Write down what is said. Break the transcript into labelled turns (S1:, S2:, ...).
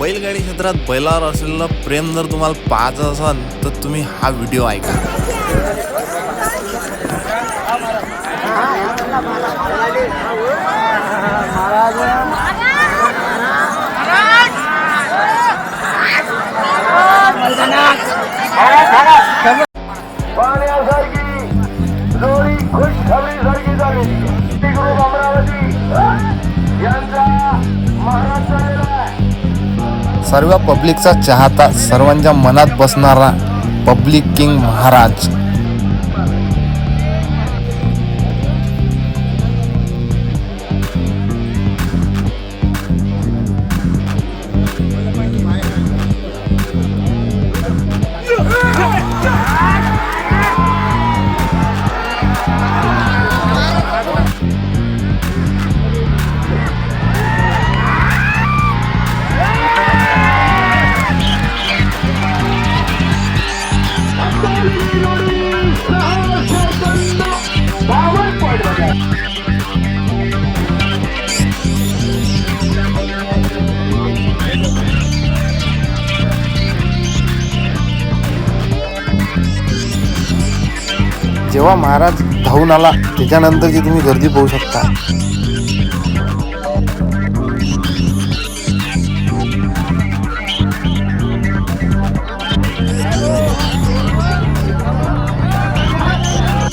S1: बैलगाडी क्षेत्रात बैलावर असलेलं प्रेम जर तुम्हाला पाहायचं असेल तर तुम्ही हा व्हिडिओ ऐका. सर्व पब्लिकचा चाहता, सर्वांच्या मनात बसणारा पब्लिक किंग महाराज. जेव्हा महाराज धावून आला त्याच्यानंतरची तुम्ही गर्दी पाहू शकता.